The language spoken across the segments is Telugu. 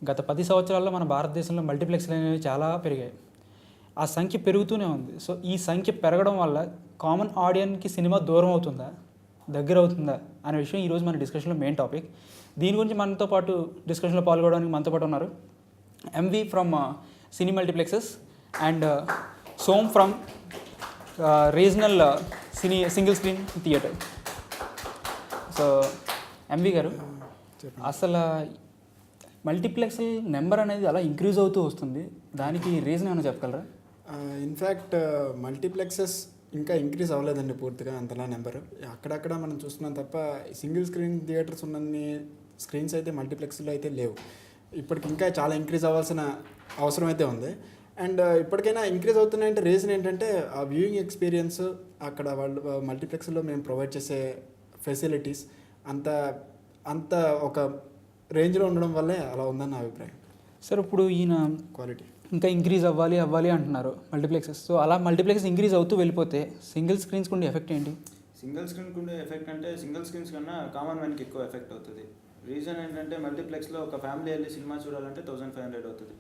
గత 10 సంవత్సరాల్లో మన భారతదేశంలో మల్టీప్లెక్స్లు అనేవి చాలా పెరిగాయి. ఆ సంఖ్య పెరుగుతూనే ఉంది. సో, ఈ సంఖ్య పెరగడం వల్ల కామన్ ఆడియన్స్‌కి సినిమా దూరం అవుతుందా? దగ్గర అవుతుందా? అనే విషయం ఈరోజు మన డిస్కషన్‌లో మెయిన్ టాపిక్. దీని గురించి మనతో పాటు డిస్కషన్‌లో పాల్గొనడానికి మనతో పాటు ఉన్నారు MV from cine multiplexes and Som from regional single screen theatre. So MV గారు, అసలు మల్టీప్లెక్స్ నెంబర్ అనేది అలా ఇంక్రీజ్ అవుతూ వస్తుంది, దానికి రీజన్ ఏమైనా చెప్పగలరా? ఇన్ఫ్యాక్ట్ మల్టీప్లెక్సెస్ ఇంకా ఇంక్రీజ్ అవ్వలేదండి పూర్తిగా అంతలా నెంబరు. అక్కడక్కడ మనం చూస్తున్నాం తప్ప సింగిల్ స్క్రీన్ థియేటర్స్ ఉన్నన్ని స్క్రీన్స్ అయితే మల్టీప్లెక్స్లో అయితే లేవు. ఇప్పటికి ఇంకా చాలా ఇంక్రీజ్ అవ్వాల్సిన అవసరం అయితే ఉంది. అండ్ ఇప్పటికైనా ఇంక్రీజ్ అవుతున్నాయంటే రీజన్ ఏంటంటే ఆ వ్యూయింగ్ ఎక్స్పీరియన్స్, అక్కడ వాళ్ళు మల్టీప్లెక్స్లో మేము ప్రొవైడ్ చేసే ఫెసిలిటీస్ అంత అంత ఒక రేంజ్లో ఉండడం వల్లే అలా ఉందని నా అభిప్రాయం. సార్, ఇప్పుడు ఈయన క్వాలిటీ ఇంకా ఇంక్రీజ్ అవ్వాలి అంటున్నారు మల్టీప్లెక్సెస్. సో అలా మల్టీప్లెక్స్ ఇంక్రీజ్ అవుతూ వెళ్ళిపోతే సింగిల్ స్క్రీన్స్కి ఉండే ఎఫెక్ట్ ఏంటి? సింగిల్ స్క్రీన్కి ఉండే ఎఫెక్ట్ అంటే సింగిల్ స్క్రీన్స్ కన్నా కామన్ మ్యాన్కి ఎక్కువ ఎఫెక్ట్ అవుతుంది. రీజన్ ఏంటంటే మల్టీప్లెక్స్లో ఒక ఫ్యామిలీ వెళ్ళి సినిమా చూడాలంటే 1500 అవుతుంది.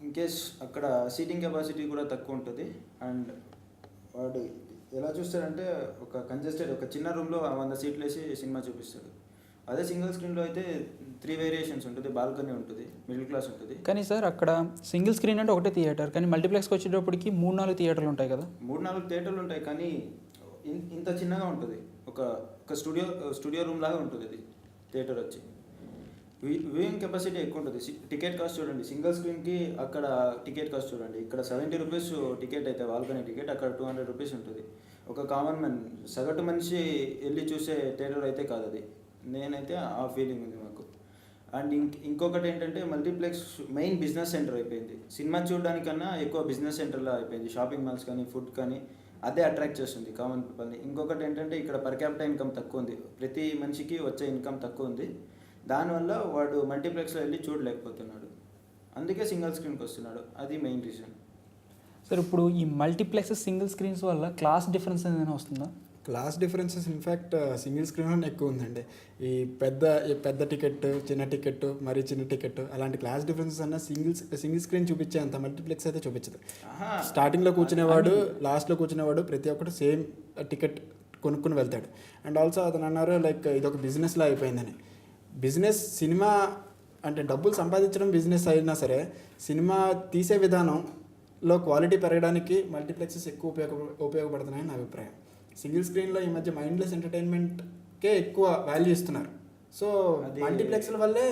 ఇన్కేస్ అక్కడ సీటింగ్ కెపాసిటీ కూడా తక్కువ ఉంటుంది. అండ్ వాడు ఎలా చూస్తాడంటే ఒక కంజెస్టెడ్ ఒక చిన్న రూమ్లో 100 సీట్లు వేసి సినిమా చూపిస్తాడు. అదే సింగిల్ స్క్రీన్లో అయితే 3 వేరియేషన్స్ ఉంటుంది, బాల్కనీ ఉంటుంది, మిడిల్ క్లాస్ ఉంటుంది. కానీ సార్, అక్కడ సింగిల్ స్క్రీన్ అంటే ఒకటే థియేటర్, కానీ మల్టీప్లెక్స్కి వచ్చేటప్పటికి 3-4 థియేటర్లు ఉంటాయి కదా? 3-4 థియేటర్లు ఉంటాయి, కానీ ఇంత చిన్నగా ఉంటుంది. ఒక స్టూడియో రూమ్ లాగా ఉంటుంది అది థియేటర్ వచ్చి. వ్యూయింగ్ కెపాసిటీ ఎక్కువ ఉంటుంది. టికెట్ కాస్ట్ చూడండి, సింగిల్ స్క్రీన్కి అక్కడ టికెట్ కాస్ట్ చూడండి. ఇక్కడ 70 రూపీస్ టికెట్ అయితే బాల్కనీ టికెట్, అక్కడ 200 రూపీస్ ఉంటుంది. ఒక కామన్ మ్యాన్ సగటు మనిషి వెళ్ళి చూసే థియేటర్ అయితే కాదు అది. నేనైతే ఆ ఫీలింగ్ ఉంది మాకు. అండ్ ఇంకొకటి ఏంటంటే మల్టీప్లెక్స్ మెయిన్ బిజినెస్ సెంటర్ అయిపోయింది. సినిమా చూడడానికన్నా ఎక్కువ బిజినెస్ సెంటర్లా అయిపోయింది. షాపింగ్ మాల్స్ కానీ ఫుడ్ కానీ అదే అట్రాక్ట్ చేస్తుంది కామన్ పీపుల్ని. ఇంకొకటి ఏంటంటే ఇక్కడ పర్ క్యాపిటల్ ఇన్కమ్ తక్కువ ఉంది, ప్రతి మనిషికి వచ్చే ఇన్కమ్ తక్కువ ఉంది. దానివల్ల వాడు మల్టీప్లెక్స్లో వెళ్ళి చూడలేకపోతున్నాడు, అందుకే సింగిల్ స్క్రీన్కి వస్తున్నాడు. అది మెయిన్ రీజన్. సార్, ఇప్పుడు ఈ మల్టీప్లెక్సెస్ సింగిల్ స్క్రీన్స్ వల్ల క్లాస్ డిఫరెన్స్ ఏదైనా వస్తుందా? క్లాస్ డిఫరెన్సెస్ ఇన్ఫ్యాక్ట్ సింగిల్ స్క్రీన్లోనే ఎక్కువ ఉందండి. ఈ పెద్ద టికెట్, చిన్న టికెట్, మరీ చిన్న టికెట్, అలాంటి క్లాస్ డిఫరెన్సెస్ అన్న సింగిల్ స్క్రీన్ చూపించే అంత మల్టీప్లెక్స్ అయితే చూపించదు. స్టార్టింగ్లో కూర్చునేవాడు, లాస్ట్లో కూర్చునేవాడు, ప్రతి ఒక్కటి సేమ్ టికెట్ కొనుక్కుని వెళ్తాడు. అండ్ ఆల్సో అతను అన్నారు లైక్ ఇది ఒక బిజినెస్లా అయిపోయిందని. బిజినెస్ సినిమా అంటే డబ్బులు సంపాదించడం బిజినెస్ అయినా సరే, సినిమా తీసే విధానంలో క్వాలిటీ పెరగడానికి మల్టీప్లెక్సెస్ ఎక్కువ ఉపయోగపడుతున్నాయని నా అభిప్రాయం. సింగిల్ స్క్రీన్లో ఈ మధ్య మైండ్లెస్ ఎంటర్టైన్మెంట్కే ఎక్కువ వాల్యూ ఇస్తున్నారు. సో మల్టీప్లెక్స్ల వల్లే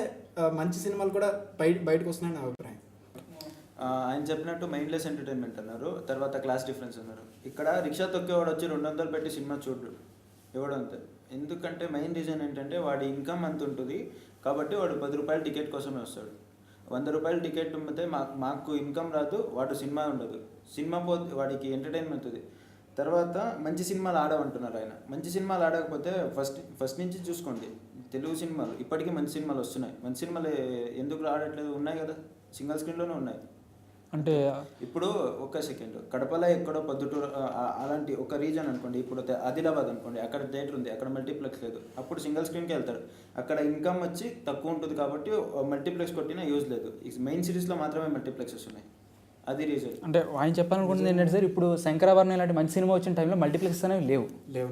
మంచి సినిమాలు కూడా బయటకు వస్తున్నాయని నా అభిప్రాయం. ఆయన చెప్పినట్టు మైండ్లెస్ ఎంటర్టైన్మెంట్ అన్నారు, తర్వాత క్లాస్ డిఫరెన్స్ అన్నారు. ఇక్కడ రిక్షా తొక్కేవాడు వచ్చి 200 పెట్టి సినిమా చూడు ఎవడంతే. ఎందుకంటే మెయిన్ రీజన్ ఏంటంటే వాడి ఇన్కమ్ అంత ఉంటుంది కాబట్టి వాడు 10 రూపాయల టికెట్ కోసమే వస్తాడు. 100 రూపాయల టికెట్ అమ్మితే మాకు ఇన్కమ్ రాదు, వాడు సినిమా ఉండదు. సినిమా పోతే వాడికి ఎంటర్టైన్మెంట్ ఉంది. తర్వాత మంచి సినిమాలు ఆడమంటున్నారు ఆయన. మంచి సినిమాలు ఆడకపోతే ఫస్ట్ నుంచి చూసుకోండి, తెలుగు సినిమాలు ఇప్పటికీ మంచి సినిమాలు వస్తున్నాయి. మంచి సినిమాలు ఎందుకు ఆడట్లేదు? ఉన్నాయి కదా, సింగిల్ స్క్రీన్లోనే ఉన్నాయి. అంటే ఇప్పుడు ఒక్క సెకండ్, కడపలో ఎక్కడో పొద్దుటూరు అలాంటి ఒక రీజన్ అనుకోండి, ఇప్పుడు ఆదిలాబాద్ అనుకోండి, అక్కడ థియేటర్ ఉంది, అక్కడ మల్టీప్లెక్స్ లేదు. అప్పుడు సింగిల్ స్క్రీన్కి వెళ్తారు. అక్కడ ఇన్కమ్ వచ్చి తక్కువ ఉంటుంది కాబట్టి మల్టీప్లెక్స్ కొట్టినా యూజ్ లేదు. మెయిన్ సిరీస్లో మాత్రమే మల్టీప్లెక్సెస్ ఉన్నాయి, అది రీజన్. అంటే ఆయన చెప్పాలనుకుంటుంది ఏంటంటే సార్, ఇప్పుడు శంకరాభరణం ఇలాంటి మంచి సినిమా వచ్చిన టైంలో మల్టీప్లెక్స్ అనేవి లేవు.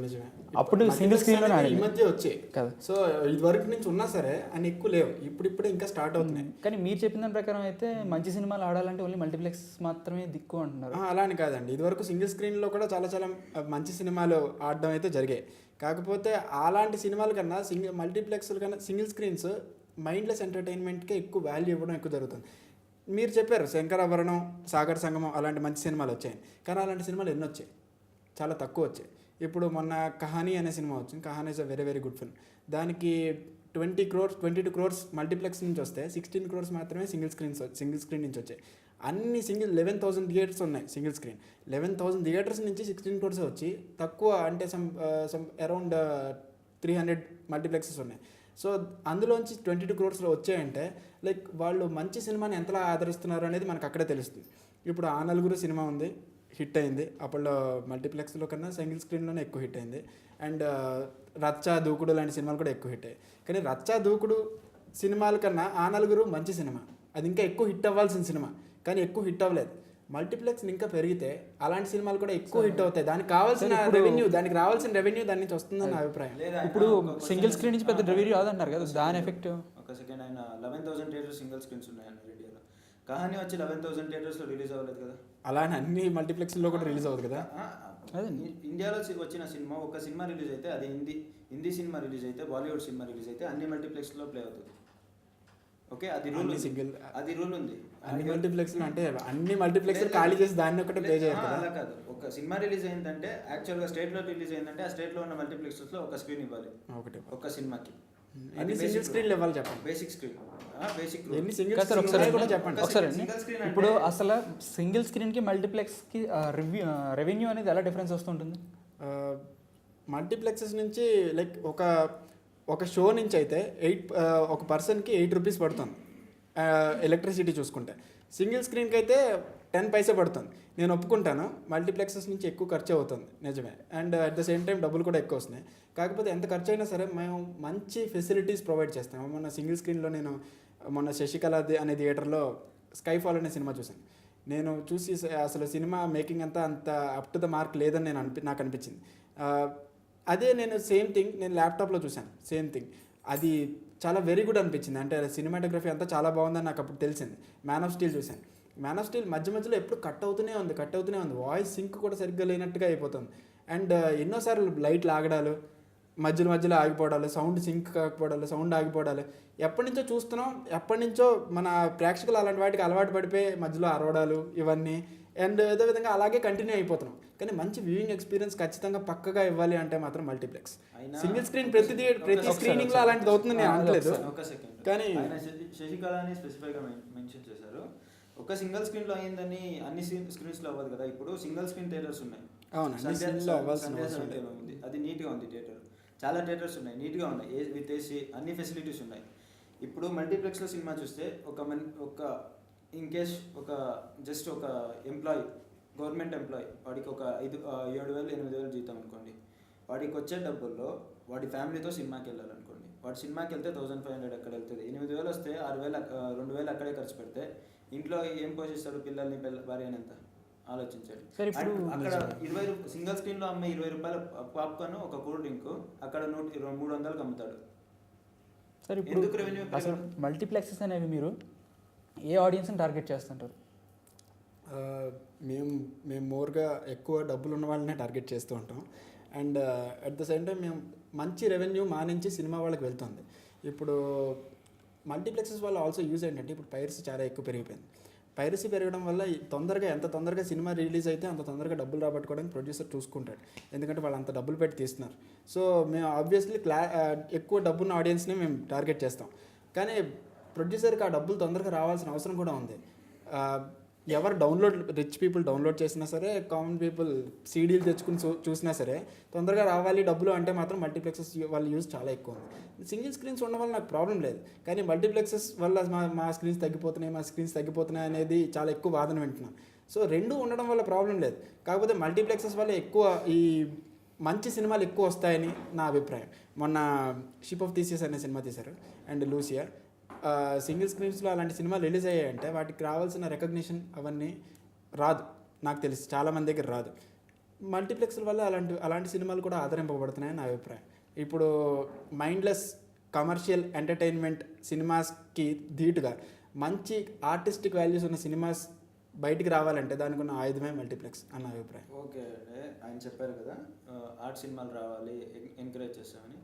నిజమే. అప్పుడు సింగిల్ స్క్రీన్లోనే ఈ మధ్య వచ్చాయి కదా. సో ఇది వరకు నుంచి ఉన్నా సరే అని ఎక్కువ లేవు, ఇప్పుడిప్పుడే ఇంకా స్టార్ట్ అవుతున్నాయి. కానీ మీరు చెప్పిన దాని ప్రకారం అయితే మంచి సినిమాలు ఆడాలంటే ఓన్లీ మల్టీప్లెక్స్ మాత్రమే దిక్కు అంటున్నారు. అలా అని కాదండి, ఇదివరకు సింగిల్ స్క్రీన్లో కూడా చాలా చాలా మంచి సినిమాలు ఆడడం అయితే జరిగాయి. కాకపోతే అలాంటి సినిమాల కన్నా మల్టీప్లెక్స్ల కన్నా సింగిల్ స్క్రీన్స్ మైండ్లెస్ ఎంటర్టైన్మెంట్కే ఎక్కువ వాల్యూ ఇవ్వడం ఎక్కువ జరుగుతుంది. మీరు చెప్పారు శంకరాభరణం, సాగర్ సంగమం అలాంటి మంచి సినిమాలు వచ్చాయి, కానీ అలాంటి సినిమాలు ఎన్ని వచ్చాయి? చాలా తక్కువ వచ్చాయి. ఇప్పుడు మొన్న కహానీ అనే సినిమా వచ్చింది. Kahani is a very very good film. దానికి 22 crores మల్టీప్లెక్స్ నుంచి వస్తే 16 crores మాత్రమే సింగిల్ స్క్రీన్ నుంచి వచ్చాయి. అన్ని 11,000 థియేటర్స్ ఉన్నాయి సింగిల్ స్క్రీన్. 11,000 థియేటర్స్ నుంచి 16 crores వచ్చి తక్కువ అంటే సమ్ అరౌండ్ 300 మల్టీప్లెక్సెస్ ఉన్నాయి. సో అందులోంచి 22 crores వచ్చాయంటే లైక్ వాళ్ళు మంచి సినిమాని ఎంతలా ఆదరిస్తున్నారు అనేది మనకు అక్కడే తెలుస్తుంది. ఇప్పుడు ఆ నలుగురు సినిమా ఉంది, హిట్ అయింది. అప్పుడు మల్టీప్లెక్స్లో కన్నా సింగిల్ స్క్రీన్లోనే ఎక్కువ హిట్ అయింది. అండ్ రచ్చా దూకుడు లాంటి సినిమాలు కూడా ఎక్కువ హిట్ అయ్యాయి. కానీ రచ్చా దూకుడు సినిమాల కన్నా ఆ నలుగురు మంచి సినిమా, అది ఇంకా ఎక్కువ హిట్ అవ్వాల్సిన సినిమా, కానీ ఎక్కువ హిట్ అవ్వలేదు. మల్టీప్లెక్స్ ఇంకా పెరిగితే అలాంటి సినిమాలు కూడా ఎక్కువ హిట్ అవుతాయి. దానికి కావాల్సిన రెవెన్యూ, దానికి రావాల్సిన రెవెన్యూ దాని నుంచి వస్తుందని నా అభిప్రాయం. ఇప్పుడు సింగిల్ స్క్రీన్ నుంచి పెద్ద రెవెన్యూ రాదంటారు కదా, దాని ఎఫెక్ట్. ఒక సెకండ్, ఆయన 11,000 థియేటర్స్ సింగిల్ స్క్రీన్స్ ఉన్నాయన్న ఇండియాలో. కహాని వచ్చి 11,000 థియేటర్స్లో రిలీజ్ అవ్వలేదు కదా. అలానే అన్ని మల్టీప్లెక్స్లో కూడా రిలీజ్ అవుతుంది కదా. ఇండియాలో వచ్చిన సినిమా, ఒక సినిమా రిలీజ్ అయితే అది హిందీ సినిమా రిలీజ్ అయితే, బాలీవుడ్ సినిమా రిలీజ్ అయితే అన్ని మల్టీప్లెక్స్లో ప్లే అవుతుంది. ఓకే, అది రూల్, అది రూల్ ఉంది. అన్ని మల్టీప్లెక్స్ అంటే అన్ని మల్టీప్లెక్స్ ఖాళీ చేసి దాన్ని ఒకటే ప్లే చేయాలి. అలా కాదు, ఒక సినిమా రిలీజ్ అయిందంటే యాక్చువల్గా స్టేట్లో రిలీజ్ అయిందంటే ఆ స్టేట్లో ఉన్న మల్టీప్లెక్స్లో ఒక స్క్రీన్ ఇవ్వాలి ఒక సినిమాకి. అది సింగిల్ స్క్రీన్ ఇవ్వాలి చెప్పండి. బేసిక్ స్క్రీన్, బేసిక్ ఎన్ని సింగిల్ స్క్రీన్ కూడా చెప్పండి ఒకసారి. ఇప్పుడు అసలు సింగిల్ స్క్రీన్కి మల్టీప్లెక్స్కి రెవెన్యూ అనేది ఎలా డిఫరెన్స్ వస్తుంటుంది? మల్టీప్లెక్సెస్ నుంచి లైక్ ఒక షో నుంచి అయితే ఒక పర్సన్కి 8 రూపీస్ పడుతుంది ఎలక్ట్రిసిటీ చూసుకుంటే. సింగిల్ స్క్రీన్కి అయితే 10 పైసే పడుతుంది. నేను ఒప్పుకుంటాను, మల్టీప్లెక్సెస్ నుంచి ఎక్కువ ఖర్చు అవుతుంది నిజమే, and at the same time డబ్బులు కూడా ఎక్కువ వస్తున్నాయి. కాకపోతే ఎంత ఖర్చు అయినా సరే మేము మంచి ఫెసిలిటీస్ ప్రొవైడ్ చేస్తాం. మొన్న సింగిల్ స్క్రీన్లో నేను మొన్న శశికళ అనే థియేటర్లో స్కైఫాల్ అనే సినిమా చూశాను. నేను చూసి అసలు సినిమా మేకింగ్ అంత అప్ టు ద మార్క్ లేదని నాకు అనిపించింది. అదే నేను సేమ్ థింగ్ నేను ల్యాప్టాప్లో చూశాను, సేమ్ థింగ్, అది చాలా వెరీ గుడ్ అనిపించింది. అంటే సినిమాటోగ్రఫీ అంతా చాలా బాగుందని నాకు అప్పుడు తెలిసింది. మ్యాన్ ఆఫ్ స్టీల్ చూశాను. మ్యాన్ ఆఫ్ స్టీల్ మధ్యలో ఎప్పుడు కట్ అవుతూనే ఉంది, వాయిస్ సింక్ కూడా సరిగ్గా లేనట్టుగా అయిపోతుంది. అండ్ ఎన్నోసార్లు లైట్లు ఆగడాలు, మధ్యలో ఆగిపోవడాలు, సౌండ్ సింక్ కాకపోవడాలు, సౌండ్ ఆగిపోవడాలు, ఎప్పటి నుంచో చూస్తున్నాం, ఎప్పటి నుంచో మన ప్రేక్షకులు అలాంటి వాటికి అలవాటు పడిపోయి మధ్యలో అరవడాలు ఇవన్నీ, అండ్ ఏదో విధంగా అలాగే కంటిన్యూ అయిపోతున్నాం. కానీ మంచి వ్యూయింగ్ ఎక్స్పీరియన్స్ ఖచ్చితంగా పక్కగా ఇవ్వాలి అంటే మాత్రం మల్టీప్లెక్స్. సింగిల్ స్క్రీన్ ప్రతి స్క్రీనింగ్ లో అలాంటిది అవుతుంది నేను అనట్లేదు, కానీ శశికళని స్పెసిఫైగా మెన్షన్ చేశారు. ఒక సింగిల్ స్క్రీన్ లో అయ్యిందని అన్ని స్క్రీన్స్ లో అవ్వదు కదా. ఇప్పుడు సింగిల్ స్క్రీన్ థియేటర్స్ ఉన్నాయి, అది నీట్గా ఉంది థియేటర్. చాలా థియేటర్స్ ఉన్నాయి, నీట్గా ఉన్నాయి, విత్ ఏసీ, అన్ని ఫెసిలిటీస్ ఉన్నాయి. ఇప్పుడు మల్టీప్లెక్స్లో సినిమా చూస్తే ఒక ఇన్ కేస్ జస్ట్ ఒక ఎంప్లాయీ, గవర్నమెంట్ ఎంప్లాయీ, వాడికి ఒక 7,000-8,000 జీతం అనుకోండి. వాడికి వచ్చే డబ్బుల్లో వాడి ఫ్యామిలీతో సినిమాకి వెళ్ళాలనుకోండి. వాడు సినిమాకి వెళ్తే 1,500 అక్కడ వెళ్తుంది. 8,000 వస్తే 2,000 అక్కడే ఖర్చు పెడితే ఇంట్లో ఏం పోషిస్తాడు? పిల్లల్ని, భార్యని ఎంత ఆలోచించాడు. అక్కడ 20 సింగిల్ స్క్రీన్లో అమ్మే 20 రూపాయల పాప్కార్న్, ఒక కూల్ డ్రింక్ అక్కడ 300కి అమ్ముతాడు. సరే, ఎందుకు రెవెన్యూ? అసలు మల్టీప్లెక్సెస్ అనేవి మీరు ఏ ఆడియన్స్ని టార్గెట్ చేస్తుంటారు? మేము మోర్గా ఎక్కువ డబ్బులు ఉన్న వాళ్ళనే టార్గెట్ చేస్తూ ఉంటాం. And at the same time మేము మంచి రెవెన్యూ మా నుంచి సినిమా వాళ్ళకి వెళ్తుంది. ఇప్పుడు మల్టీప్లెక్సెస్ వల్ల ఆల్సో యూజ్ ఏంటంటే ఇప్పుడు పైరసీ చాలా ఎక్కువ పెరిగిపోయింది. పైరసీ పెరగడం వల్ల ఎంత తొందరగా సినిమా రిలీజ్ అయితే అంత తొందరగా డబ్బులు రాబట్టుకోవడానికి ప్రొడ్యూసర్ చూసుకుంటాడు, ఎందుకంటే వాళ్ళు అంత డబ్బులు పెట్టి తీస్తున్నారు. సో మేము ఆబ్వియస్లీ ఎక్కువ డబ్బున్న ఆడియన్స్ని మేము టార్గెట్ చేస్తాం. కానీ ప్రొడ్యూసర్కి ఆ డబ్బులు తొందరగా రావాల్సిన అవసరం కూడా ఉంది. ఎవరు రిచ్ పీపుల్ డౌన్లోడ్ చేసినా సరే, కామన్ పీపుల్ సీడీలు తెచ్చుకుని చూసినా సరే తొందరగా రావాలి డబ్బులు అంటే మాత్రం మల్టీప్లెక్సెస్ వాళ్ళ యూజ్ చాలా ఎక్కువ ఉంది. సింగిల్ స్క్రీన్స్ ఉండడం వల్ల నాకు ప్రాబ్లం లేదు, కానీ మల్టీప్లెక్సెస్ వల్ల మా స్క్రీన్స్ తగ్గిపోతున్నాయి అనేది చాలా ఎక్కువ వాదన వింటున్నాను. సో రెండు ఉండడం వల్ల ప్రాబ్లం లేదు, కాకపోతే మల్టీప్లెక్సెస్ వల్ల ఎక్కువ ఈ మంచి సినిమాలు ఎక్కువ వస్తాయని నా అభిప్రాయం. మొన్న షిప్ ఆఫ్ థీసిస్ అనే సినిమా తీశారు, అండ్ లూసియా. సింగిల్ స్క్రీన్స్లో అలాంటి సినిమాలు రిలీజ్ అయ్యాయంటే వాటికి రావాల్సిన రికగ్నిషన్ అవన్నీ రాదు, నాకు తెలిసి చాలామంది దగ్గర రాదు. మల్టీప్లెక్స్ల వల్ల అలాంటి సినిమాలు కూడా ఆదరింపబడుతున్నాయని నా అభిప్రాయం. ఇప్పుడు మైండ్లెస్ కమర్షియల్ ఎంటర్టైన్మెంట్ సినిమాస్కి ధీటుగా మంచి ఆర్టిస్టిక్ వాల్యూస్ ఉన్న సినిమాస్ బయటికి రావాలంటే దానికి ఉన్న ఆయుధమే మల్టీప్లెక్స్ అన్న అభిప్రాయం. ఓకే, ఆయన చెప్పారు కదా ఆర్ట్ సినిమాలు రావాలి, ఎంకరేజ్ చేస్తామని.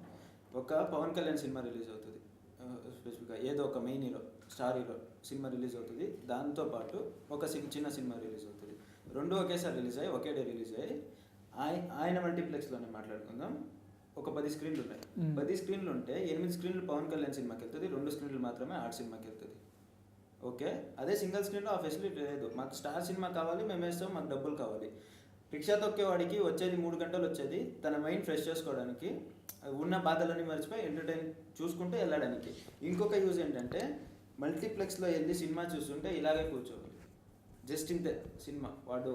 ఒక పవన్ కళ్యాణ్ సినిమా రిలీజ్ అవుతుంది, స్పెసిఫిక్గా ఏదో ఒక main hero, star hero cinema release అవుతుంది. దాంతోపాటు ఒక చిన్న సినిమా రిలీజ్ అవుతుంది. రెండు ఒకేసారి రిలీజ్ అయ్యి ఒకే డే రిలీజ్ అయ్యి ఆయన మల్టీప్లెక్స్లోనే మాట్లాడుకుందాం. ఒక 10 స్క్రీన్లు ఉన్నాయి. 10 స్క్రీన్లు ఉంటే 8 స్క్రీన్లు పవన్ కళ్యాణ్ సినిమాకి వెళ్తుంది, 2 స్క్రీన్లు మాత్రమే ఆర్ట్ సినిమాకి వెళ్తుంది. ఓకే, అదే సింగిల్ స్క్రీన్లో ఆ ఫెసిలిటీ లేదు. మాకు స్టార్ సినిమా కావాలి, మేము వేస్తాం, మాకు డబ్బులు కావాలి. రిక్షా తొక్కేవాడికి వచ్చేది 3 గంటలు వచ్చేది తన మైండ్ ఫ్రెష్ చేసుకోవడానికి, ఉన్న బాధలన్నీ మర్చిపోయి ఎంటర్టైన్ చూసుకుంటూ వెళ్ళడానికి. ఇంకొక యూజ్ ఏంటంటే మల్టీప్లెక్స్లో వెళ్ళి సినిమా చూస్తుంటే ఇలాగే కూర్చోవాలి, జస్ట్ ఇంతే సినిమా. వాడు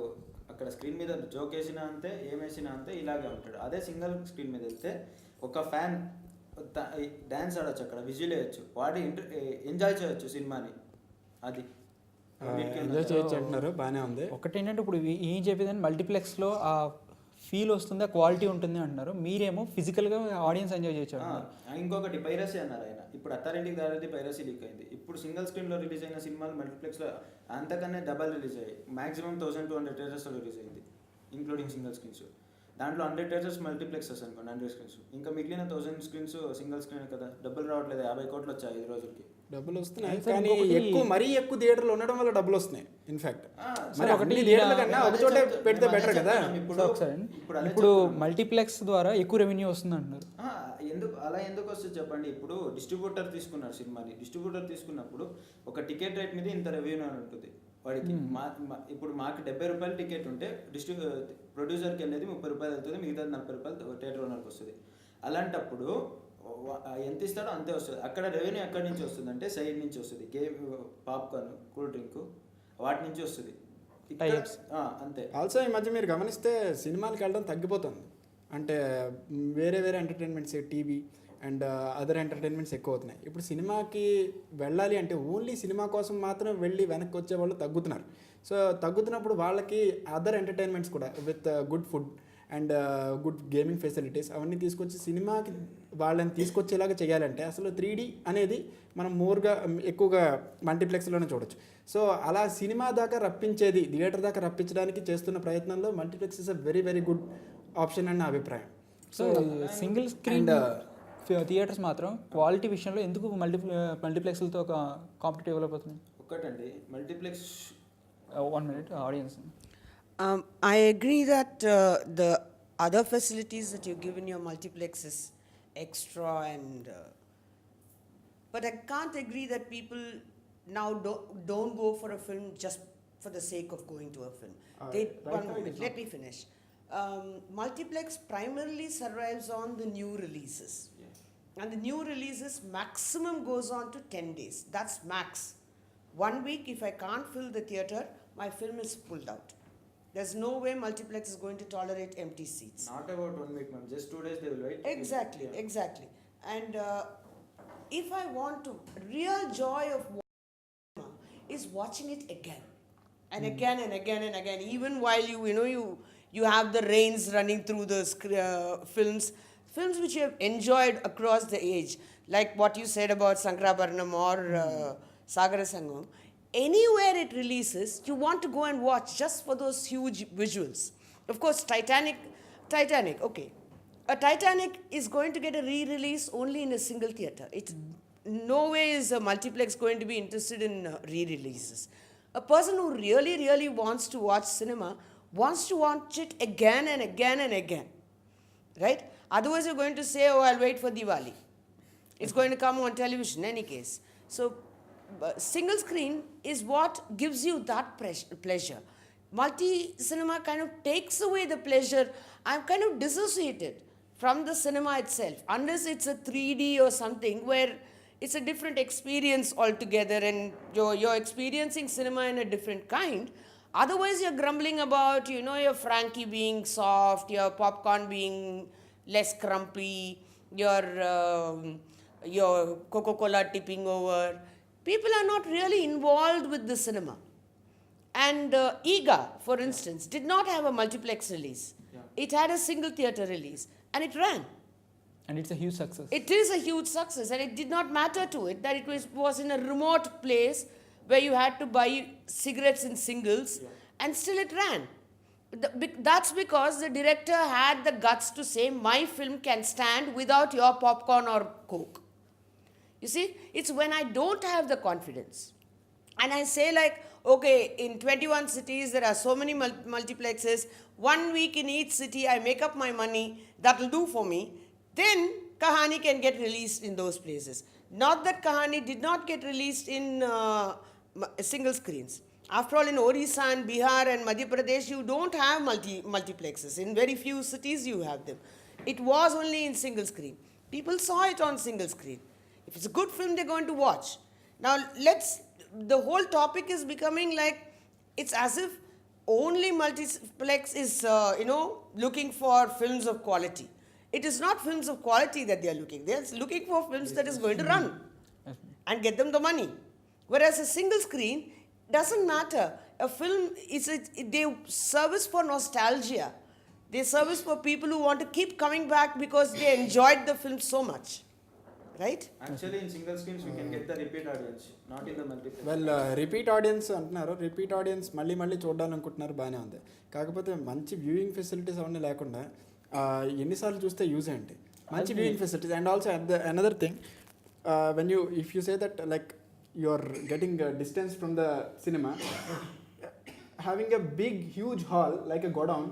అక్కడ స్క్రీన్ మీద జోక్ వేసినా అంతే, ఏం వేసినా అంతే, ఇలాగే ఉంటాడు. అదే సింగిల్ స్క్రీన్ మీద వెళ్తే ఒక ఫ్యాన్ డ్యాన్స్ ఆడొచ్చు, అక్కడ విజువల్ వేయచ్చు, వాడి ఎంజాయ్ చేయొచ్చు సినిమాని. అది ఎంజాయ్ చేయొచ్చు అంటున్నారు, బాగానే ఉంది. ఒకటి ఏంటంటే ఇప్పుడు ఏం చెప్పేదని మల్టీప్లెక్స్లో ఆ ఫీల్ వస్తుంది, ఆ క్వాలిటీ ఉంటుంది అంటున్నారు. మీరేమో ఫిజికల్గా ఆడియన్స్ ఎంజాయ్ చేయొచ్చు అంటున్నారు. ఇంకొకటి పైరసీ అన్నారు ఆయన. ఇప్పుడు అత్తారింటికి దారేది పైరసీ లీక్ అయింది. ఇప్పుడు సింగిల్ స్క్రీన్లో రిలీజ్ అయిన సినిమాలు మల్టీప్లెక్స్లో అంతకన్నా డబల్ రిలీజ్ అయ్యాయి. మాక్సిమం 1200 థియేటర్స్లో రిలీజ్ అయింది, ఇంక్లూడింగ్ సింగిల్ స్క్రీన్స్. దాంట్లో 100 థియేటర్స్ మల్టీప్లెక్సెస్ అనుకోండి, 100 స్క్రీన్స్. ఇంకా మిగిలిన 1000 స్క్రీన్స్ సింగిల్ స్క్రీన్ కదా. డబ్బులు రావట్లేదు, 50 కోట్లు వచ్చాయి 5 రోజులకి. డబ్బులు వస్తున్నాయి సార్, కానీ ఇంకొకటి- మరీ ఎక్కువ థియేటర్లు ఉండడం వల్ల డబ్బులు వస్తున్నాయి. ఇన్ఫాక్ట్ సార్, ఒకటి థియేటర్ల కన్నా ఒక చోటే పెడితే బెటర్ కదా. ఇప్పుడు మల్టీప్లెక్స్ ద్వారా ఎక్కువ రెవెన్యూ వస్తుంది అంటున్నారు. ఎందుకు వస్తుంది చెప్పండి. ఇప్పుడు డిస్ట్రిబ్యూటర్ తీసుకున్నారు సినిమాని. డిస్ట్రిబ్యూటర్ తీసుకున్నప్పుడు ఒక టికెట్ రేట్ మీద ఇంత రెవెన్యూ అని ఉంటుంది వాడికి. ఇప్పుడు మాకు 70 రూపాయలు టికెట్ ఉంటే ప్రొడ్యూసర్కి వెళ్ళేది 30 రూపాయలు వెళ్తుంది, మిగతా 40 రూపాయలు థియేటర్ ఓనర్కి వస్తుంది. అలాంటప్పుడు ఎంత ఇస్తాడో అంతే వస్తుంది. అక్కడ రెవెన్యూ ఎక్కడి నుంచి వస్తుంది అంటే సైడ్ నుంచి వస్తుంది. గేమ్, పాప్కార్న్, కూల్ డ్రింక్ వాటి నుంచి వస్తుంది. అంతే. ఆల్సో ఈ మధ్య మీరు గమనిస్తే సినిమాలకు వెళ్ళడం తగ్గిపోతుంది. అంటే వేరే entertainments, TV and other entertainments ఎక్కువ అవుతున్నాయి. ఇప్పుడు సినిమాకి వెళ్ళాలి అంటే ఓన్లీ సినిమా కోసం మాత్రం వెళ్ళి వెనక్కి వచ్చే వాళ్ళు తగ్గుతున్నారు. సో తగ్గుతున్నప్పుడు వాళ్ళకి అదర్ ఎంటర్టైన్మెంట్స్ కూడా with good food and good gaming facilities అవన్నీ తీసుకొచ్చి సినిమాకి వాళ్ళని తీసుకొచ్చేలాగా చేయాలంటే అసలు 3D అనేది మనం ఎక్కువగా మల్టీప్లెక్స్లోనే చూడొచ్చు. సో అలా సినిమా దాకా రప్పించేది, థియేటర్ దాకా రప్పించడానికి చేస్తున్న ప్రయత్నంలో multiplex is a very very good option అని నా అభిప్రాయం. సో సింగిల్ స్క్రీన్ థియేటర్స్ మాత్రం క్వాలిటీ విషయంలో ఎందుకు మల్టీప్లెక్స్లతో ఒక కాంపిటేటివ్ డెవలప్ అవుతుంది? ఒకటండి multiplex. 1 minute audience. I agree that the other facilities that you give in your multiplex is extra, but I can't agree that people now don't go for a film just for the sake of going to a film. One moment, let me finish. Multiplex primarily survives on the new releases. And the new releases maximum goes on to 10 days. That's max. 1 week, if I can't fill the theater, my film is pulled out. There's no way multiplex is going to tolerate empty seats. Not about 1 week, ma'am. Just 2 days they will wait. Exactly. And if I want to, real joy of cinema is watching it again and again and again and again. Even while you have the rains running through the films which you have enjoyed across the age, like what you said about Sankrabaranam or Sagara Sangam. Anywhere it releases, you want to go and watch just for those huge visuals. Of course, Titanic, okay. A Titanic is going to get a re-release only in a single theater. It's no way is a multiplex going to be interested in re-releases. A person who really, really wants to watch cinema wants to watch it again and again and again, right? Otherwise, you're going to say, oh, I'll wait for Diwali. It's going to come on television in any case. So, single screen is what gives you that pleasure. Multi-cinema kind of takes away the pleasure. I'm kind of dissociated from the cinema itself, unless it's a 3D or something where it's a different experience altogether and you're experiencing cinema in a different kind. Otherwise, you're grumbling about, your Frankie being soft, your popcorn being less crumpy, your Coca-Cola tipping over. People are not really involved with the cinema. And Ega, for instance, did not have a multiplex release. Yeah. It had a single theater release and it ran. And it's a huge success. It is a huge success, and it did not matter to it that it was in a remote place where you had to buy cigarettes in singles, and still it ran. That's because the director had the guts to say, my film can stand without your popcorn or Coke. You see, it's when I don't have the confidence and I say like, okay, in 21 cities there are so many multiplexes, 1 week in each city I make up my money, that'll do for me, then Kahani can get released in those places. Not that Kahani did not get released in single screens. After all, in Orissa and Bihar and Madhya Pradesh, you don't have multiplexes. In very few cities you have them. It was only in single screen. People saw it on single screen. If it's a good film, they're going to watch. Now, the whole topic is becoming like, it's as if only multiplex is, looking for films of quality. it is not films of quality that they are looking. They are looking for films that is going to run and get them the money. Whereas a single screen doesn't matter. A film is they service for nostalgia. They service for people who want to keep coming back because they enjoyed the film so much. Right? Actually, in single screens, we can get the repeat audience, not in the multiplex. Well repeat audience అంటున్నారు. రిపీట్ ఆడియన్స్ మళ్ళీ మళ్ళీ చూడాలనుకుంటున్నారు, బాగానే ఉంది. కాకపోతే మంచి వ్యూయింగ్ ఫెసిలిటీస్ అవన్నీ లేకుండా ఎన్నిసార్లు చూస్తే యూజ్ ఏంటి? మంచి viewing facilities. And also another thing, when you if you say that like you are getting distance from the cinema, having a big huge hall like a godown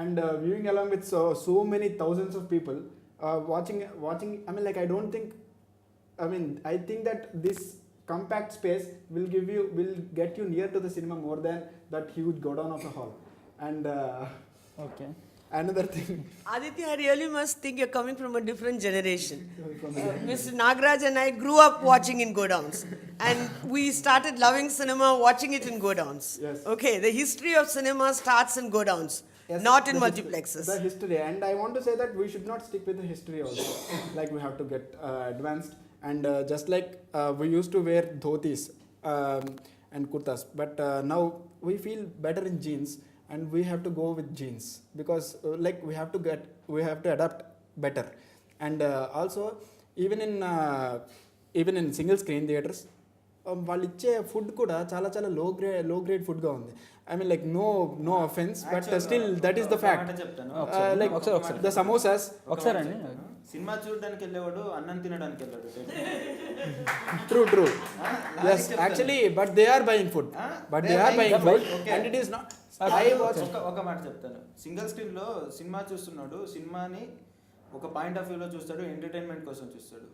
and viewing along with so many thousands of people watching, I mean, like, I think that this compact space will get you near to the cinema more than that huge godown of a hall. And okay, another thing, Aditya, I really must think you're coming from a different generation. Mr. Nagaraj and I grew up watching in godowns, and we started loving cinema watching it in godowns. Yes. Okay, the history of cinema starts in godowns, yes, not in the multiplexes. the history. And I want to say that we should not stick with the history also. Like, we have to get advanced, and just like we used to wear dhotis and kurtas, but now we feel better in jeans, and we have to go with jeans because like we have to adapt better. And also even in single screen theaters, వాళ్ళు ఇచ్చే ఫుడ్ కూడా చాలా చాలా లో గ్రేడ్ ఫుడ్గా ఉంది. I mean, like, no offence, but still that is the fact. చెప్తాను. లైక్ ఒకసారి ద సమోసాస్. ఒకసారి అండి, సినిమా చూడడానికి వెళ్ళేవాడు అన్నం తినడానికి వెళ్ళాడు. True. Yes, actually, but they are buying food. Okay. And it is not. ఒక మాట చెప్తాను. సింగిల్ స్క్రీన్ లో సినిమా చూస్తున్నాడు, సినిమాని ఒక పాయింట్ ఆఫ్ వ్యూలో చూస్తాడు, ఎంటర్టైన్మెంట్ కోసం చూస్తాడు.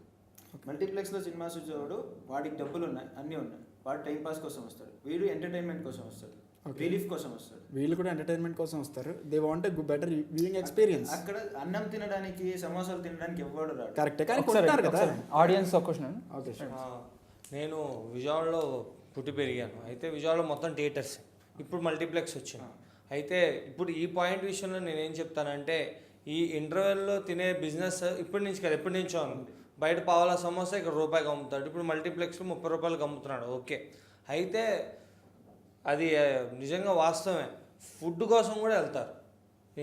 మల్టీప్లెక్స్ లో సినిమా చూసేవాడు, వాడికి డబ్బులు ఉన్నాయి, అన్నీ ఉన్నాయి, వాడు టైం పాస్ కోసం వస్తాడు, వీడు ఎంటర్టైన్మెంట్ కోసం వస్తాడు, రిలీఫ్ కోసం వస్తాడు. వీళ్ళు కూడా ఎంటర్టైన్మెంట్ కోసం వస్తారు. They want better viewing experience. అక్కడ అన్నం తినడానికి, సమోసాలు తినడానికి ఎవ్వడు రాడు. కరెక్టే, కానీ కొంటారు కదా. ఆడియన్స్ ఒక క్వశ్చన్. ఓకే, నేను విజయవాడలో పుట్టి పెరిగాను. అయితే విజయవాడలో మొత్తం థియేటర్స్, ఇప్పుడు మల్టీప్లెక్స్ వచ్చింది. అయితే ఇప్పుడు ఈ పాయింట్ విషయంలో నేనేం చెప్తానంటే, ఈ ఇంటర్వెల్లో తినే బిజినెస్ ఇప్పటి నుంచి కదా, ఎప్పటి నుంచో ఉంది. బయట పావుల సమోసా ఇక్కడ రూపాయికి అమ్ముతాడు, ఇప్పుడు మల్టీప్లెక్స్లో 30 రూపాయలకి అమ్ముతున్నాడు. ఓకే, అయితే అది నిజంగా వాస్తవమే. ఫుడ్ కోసం కూడా వెళ్తారు,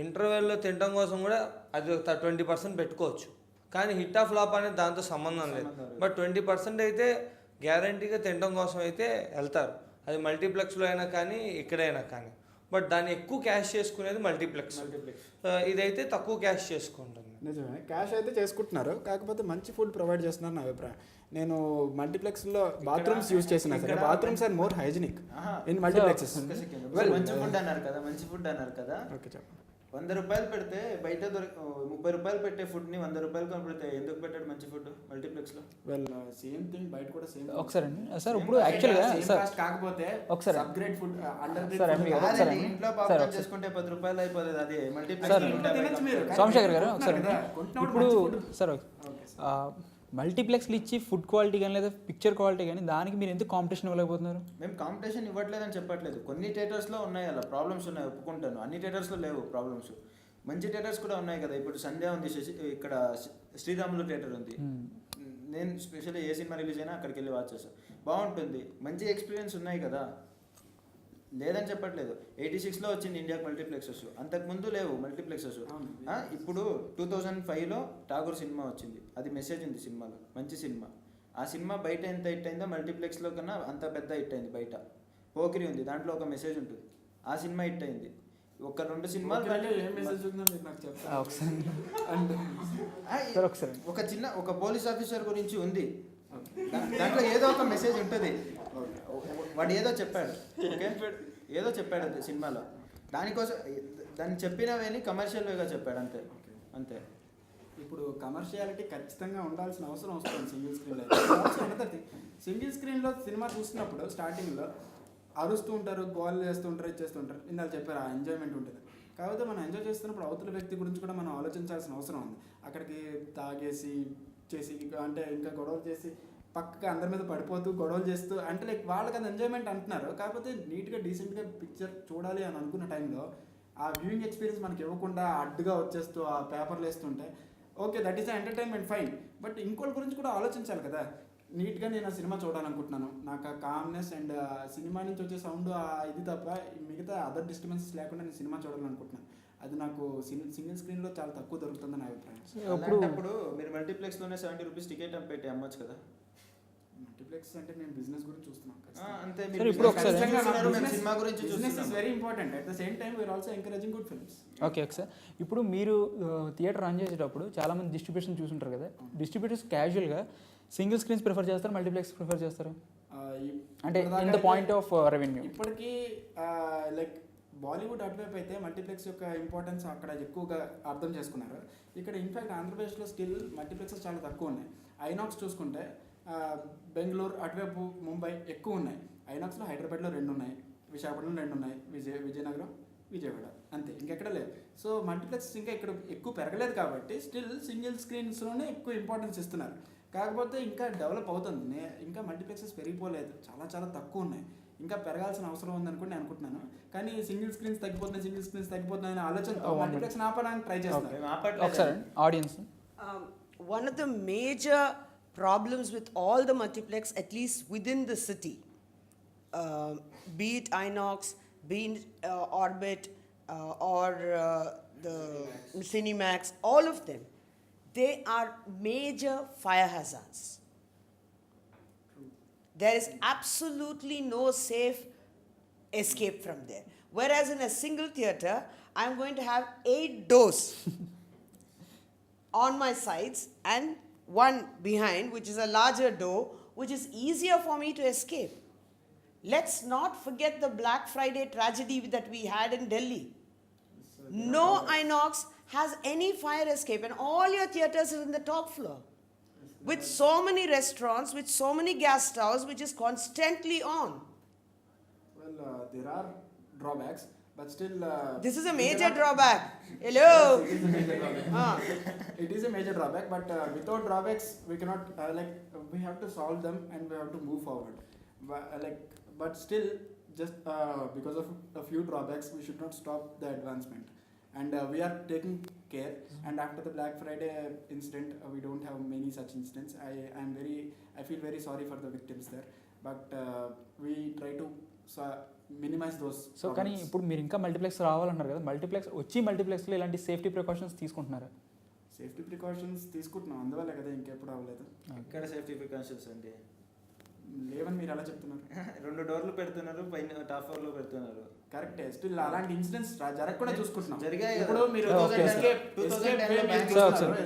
ఇంటర్వెల్లో తినడం కోసం కూడా అది 20% పెట్టుకోవచ్చు. కానీ హిట్ ఆఫ్ ఫ్లాప్ అనేది దాంతో సంబంధం లేదు. బట్ 20% అయితే గ్యారంటీగా తినడం కోసం అయితే వెళ్తారు. అది మల్టీప్లెక్స్లో అయినా కానీ ఇక్కడైనా కానీ. బట్ దాన్ని ఎక్కువ క్యాష్ చేసుకునేది మల్టీప్లెక్స్. ఇదైతే తక్కువ క్యాష్ చేసుకుంటుంది. నిజమే, క్యాష్ అయితే చేసుకుంటున్నారు, కాకపోతే మంచి ఫుడ్ ప్రొవైడ్ చేస్తున్నారు నా అభిప్రాయం. నేను మల్టీప్లెక్స్లో బాత్రూమ్స్ యూజ్ చేసినా సరే, bathrooms are more hygienic in multiplexes. మంచి ఫుడ్ అన్నారు కదా. ఓకే, చెప్పండి. 100 రూపాయలు పెడితే బయట 30 రూపాయలు పెట్టే ఫుడ్ని 100 రూపాయలు కొనిపెడితే ఎందుకు పెట్టాడు మంచి ఫుడ్ మల్టీప్లెక్స్లో? వెల్, సేమ్ థింగ్ బయట కూడా సేమ్. ఒకసారి అండి సార్, ఇప్పుడు యాక్చువల్గా సార్ కాకపోతే ఒకసారి అప్గ్రేడ్ ఫుడ్, అండర్ ఇంట్లో పాపకార్న్ చేసుకుంటే 10 రూపాయలు అయిపోతుంది, అది మల్టీప్లెక్స్. సోమశేఖర్ గారు ఒకసారి, ఇప్పుడు సార్ మల్టీప్లెక్స్లు ఇచ్చి ఫుడ్ క్వాలిటీ కానీ లేదా పిక్చర్ క్వాలిటీ కానీ దానికి మీరు ఎందుకు కాంపిటీషన్ ఇవ్వలేకపోతున్నారు? మేము కాంపిటీషన్ ఇవ్వట్లేదని చెప్పట్లేదు. కొన్ని థియేటర్స్లో ఉన్నాయి అలా ప్రాబ్లమ్స్ ఉన్నాయి, ఒప్పుకుంటాను. అన్ని థియేటర్స్లో లేవు ప్రాబ్లమ్స్. మంచి థియేటర్స్ కూడా ఉన్నాయి కదా. ఇప్పుడు సంధ్య ఉంది, ఇక్కడ శ్రీరాములు థియేటర్ ఉంది. నేను స్పెషల్లీ ఏ సినిమా రిలీజ్ అయినా అక్కడికి వెళ్ళి వాచ్ చేస్తాను, బాగుంటుంది, మంచి ఎక్స్పీరియన్స్ ఉన్నాయి కదా. లేదని చెప్పట్లేదు. 86లో వచ్చింది ఇండియాకి మల్టీప్లెక్సెస్, అంతకుముందు లేవు మల్టీప్లెక్సెస్. ఇప్పుడు 2005లో ఠాగూర్ సినిమా వచ్చింది, అది మెసేజ్ ఉంది సినిమాలో, మంచి సినిమా. ఆ సినిమా బయట ఎంత హిట్ అయిందో మల్టీప్లెక్స్లో కన్నా అంత పెద్ద హిట్ అయింది. బయట పోకిరి ఉంది, దాంట్లో ఒక మెసేజ్ ఉంటుంది, ఆ సినిమా హిట్ అయింది. ఒక 2 సినిమాలు ఒక పోలీస్ ఆఫీసర్ గురించి ఉంది, దాంట్లో ఏదో ఒక మెసేజ్ ఉంటుంది. వాడు ఏదో చెప్పాడు, ఓకే, ఏదో చెప్పాడు అది సినిమాలో, దానికోసం దాన్ని చెప్పినవేని కమర్షియల్ వేగా చెప్పాడు, అంతే. ఇప్పుడు కమర్షియాలిటీ ఖచ్చితంగా ఉండాల్సిన అవసరం వస్తుంది సింగిల్ స్క్రీన్లో. సింగిల్ స్క్రీన్లో సినిమా చూసినప్పుడు స్టార్టింగ్లో అరుస్తూ ఉంటారు, గోల్ చేస్తూ ఉంటారు, ఇచ్చేస్తుంటారు. ఇందాక చెప్పారు, ఆ ఎంజాయ్మెంట్ ఉంటుంది. కాకపోతే మనం ఎంజాయ్ చేస్తున్నప్పుడు అవతల వ్యక్తి గురించి కూడా మనం ఆలోచించాల్సిన అవసరం ఉంది. అక్కడికి తాగేసి చేసి అంటే ఇంకా గొడవలు చేసి పక్కగా అందరి మీద పడిపోతూ గొడవలు చేస్తూ అంటే లైక్ వాళ్ళకి అది ఎంజాయ్మెంట్ అంటున్నారు. కాకపోతే నీట్గా డీసెంట్గా పిక్చర్ చూడాలి అని అనుకున్న టైంలో ఆ వ్యూయింగ్ ఎక్స్పీరియన్స్ మనకి ఇవ్వకుండా అడ్డుగా వచ్చేస్తూ ఆ పేపర్లు వేస్తుంటే okay that is entertainment fine, but ఇంకోటి గురించి కూడా ఆలోచించాలి కదా. నీట్గా నేను ఆ సినిమా చూడాలనుకుంటున్నాను, నాకు ఆ కామ్నెస్ అండ్ సినిమా నుంచి వచ్చే సౌండ్ ఇది తప్ప మిగతా అదర్ డిస్టర్బెన్సెస్ లేకుండా నేను సినిమా చూడాలనుకుంటున్నాను. అది నాకు సింగిల్ స్క్రీన్లో చాలా తక్కువ దొరుకుతుందని నా అభిప్రాయం. అలాంటప్పుడు మీరు మల్టీప్లెక్స్లోనే 70 రూపీస్ టికెట్ పెట్టి అమ్మొచ్చు కదా. మల్టీప్లెక్స్ అంటే నేను బిజినెస్ గురించి చూస్తున్నాను. అంతే, సరే, మీరు ఇప్పుడు ఒకసారి సినిమా గురించి బిజినెస్ ఇస్ చూస్తున్నాం. Very important. At the same time we are also encouraging good films. Okay sir, ఇప్పుడు మీరు థియేటర్ రన్ చేసేటప్పుడు చాలామంది డిస్ట్రిబ్యూషన్ చూసుంటారు కదా, డిస్ట్రిబ్యూటర్స్ క్యాజువల్గా సింగిల్ స్క్రీన్స్ ప్రిఫర్ చేస్తారు, మల్టీప్లెక్స్ ప్రిఫర్ చేస్తారు? అంటే in the point of revenue ఇప్పటికీ లైక్ బాలీవుడ్ అటువైపు అయితే మల్టీప్లెక్స్ యొక్క ఇంపార్టెన్స్ అక్కడ ఎక్కువగా అర్థం చేసుకున్నారు. ఇక్కడ ఇన్ఫ్యాక్ట్ ఆంధ్రప్రదేశ్లో స్టిల్ మల్టీప్లెక్సెస్ చాలా తక్కువ ఉన్నాయి. ఐనాక్స్ చూసుకుంటే బెంగళూరు అటువైపు ముంబై ఎక్కువ ఉన్నాయి. ఐనాక్స్లో హైదరాబాద్లో 2 ఉన్నాయి, విశాఖపట్నంలో 2 ఉన్నాయి, విజయనగరం, విజయవాడ, అంతే, ఇంకెక్కడ లేదు. సో మల్టీప్లెక్స్ ఇంకా ఇక్కడ ఎక్కువ పెరగలేదు కాబట్టి స్టిల్ సింగిల్ స్క్రీన్స్లోనే ఎక్కువ ఇంపార్టెన్స్ ఇస్తున్నారు. కాకపోతే ఇంకా డెవలప్ అవుతుంది, ఇంకా మల్టీప్లెక్సెస్ పెరిగిపోలేదు, చాలా చాలా తక్కువ ఉన్నాయి, ఇంకా పెరగాల్సిన అవసరం ఉందనుకుని నేను అనుకుంటున్నాను. కానీ సింగిల్ స్క్రీన్స్ తగ్గిపోతున్నాయని ఆలోచనతో మల్టీప్లెక్స్ ఆపడానికి ట్రై చేస్తున్నాను. మేము ఆపట్లేదు. ఒకసారి audience One of the major problems with all the multiplex, at least within the city, be it Inox, be it Orbit, or the Cinemax, all of them, they are major fire hazards. There is absolutely no safe escape from there. Whereas in a single theatre, I'm going to have 8 doors on my sides and one behind, which is a larger door, which is easier for me to escape. Let's not forget the Black Friday tragedy that we had in Delhi. No Inox has any fire escape, and all your theatres are in the top floor, with so many restaurants, with so many gas stoves, which is constantly on. Well, there are drawbacks, but still. This is a major drawback. Hello. It is a major drawback. It is a major drawback, but without drawbacks, we cannot we have to solve them and we have to move forward. But still, just because of a few drawbacks, we should not stop the advancement. And we are taking care. And after the Black Friday incident, we don't have many such incidents. I feel very sorry for the victims there. But we try to minimize those. So కానీ ఇప్పుడు మీరు ఇంకా మల్టీప్లెక్స్ రావాలన్నారు కదా, మల్టీప్లెక్స్లో ఇలాంటి సేఫ్టీ ప్రికాషన్స్ తీసుకుంటున్నారా? సేఫ్టీ ప్రికాషన్స్ తీసుకుంటున్నాం, అందువల్లే కదా ఇంకెప్పుడు అవ్వలేదు. ఇక్కడ సేఫ్టీ ప్రికాషన్స్ అంటే లేవని మీరు అలా చెప్తున్నారు. 2 డోర్లు పెడుతున్నారు, పైన టాప్ ఫ్లోర్లో పెడుతున్నారు. కరెక్టే, స్టిల్ అలాంటి ఇన్సిడెంట్స్ జరగకుండా చూసుకుంటున్నాం. జరిగాయి ఇప్పుడు మీరు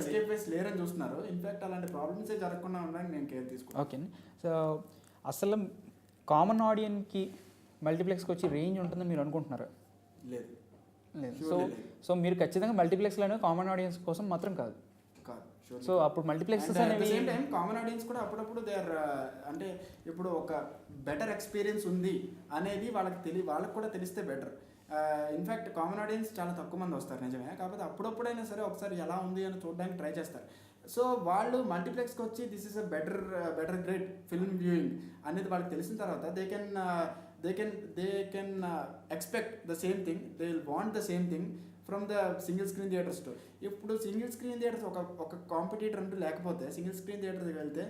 ఎస్కేప్ వేస్ లేరని చూస్తున్నారు. ఇన్ఫాక్ట్ అలాంటి ప్రాబ్లమ్సే జరగకుండా ఉండడానికి నేను కేర్ తీసుకుంటాను. ఓకే, సో అసలు కామన్ ఆడియన్కి మల్టీప్లెక్స్కి వచ్చి రేంజ్ ఉంటుందని మీరు అనుకుంటున్నారా? లేదు. సో మీరు ఖచ్చితంగా మల్టీప్లెక్స్లోనే కామన్ ఆడియన్స్ కోసం మాత్రం కాదు. సో అప్పుడు మల్టీప్లెక్సెస్ అనేవి సేమ్ టైం కామన్ ఆడియన్స్ కూడా అప్పుడప్పుడు దే ఆర్ అంటే ఇప్పుడు ఒక బెటర్ ఎక్స్పీరియన్స్ ఉంది అనేది వాళ్ళకి కూడా తెలిస్తే బెటర్. ఇన్ఫ్యాక్ట్ కామన్ ఆడియన్స్ చాలా తక్కువ మంది వస్తారు నిజమే, కాకపోతే అప్పుడప్పుడైనా సరే ఒకసారి ఎలా ఉంది అని చూడడానికి ట్రై చేస్తారు. సో వాళ్ళు మల్టీప్లెక్స్కి వచ్చి this is a better great film viewing అనేది వాళ్ళకి తెలిసిన తర్వాత they can expect the same thing, they will want the same thing from the single screen theaters too. ఇప్పుడు సింగిల్ స్క్రీన్ థియేటర్స్ ఒక కాంపిటీటర్ అంటూ లేకపోతే సింగిల్ స్క్రీన్ థియేటర్కి వెళ్తే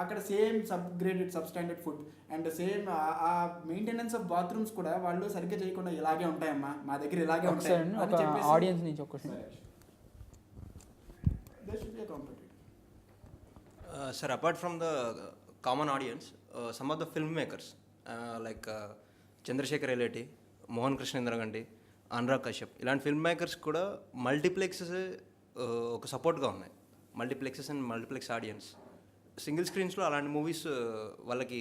అక్కడ same sub standard food and same ఆ మెయింటెనెన్స్ ఆఫ్ బాత్రూమ్స్ కూడా వాళ్ళు సరిగ్గా చేయకుండా ఇలాగే ఉంటాయమ్మా, మా దగ్గర ఇలాగే ఉంటాయి అని చెప్పేసి ఆడియన్స్ నుంచి ఒక question. There should be a competitor. Sir, apart from the common audience, some of the filmmakers like Chandrasekhar Eleti, Mohan Krishnendra Gandhi, Anurag Kashyap, ఇలాంటి ఫిల్మ్ మేకర్స్ కూడా మల్టీప్లెక్సెస్ ఒక సపోర్ట్గా ఉన్నాయి. Multiplexes and multiplex audience single స్క్రీన్స్లో అలాంటి మూవీస్ వాళ్ళకి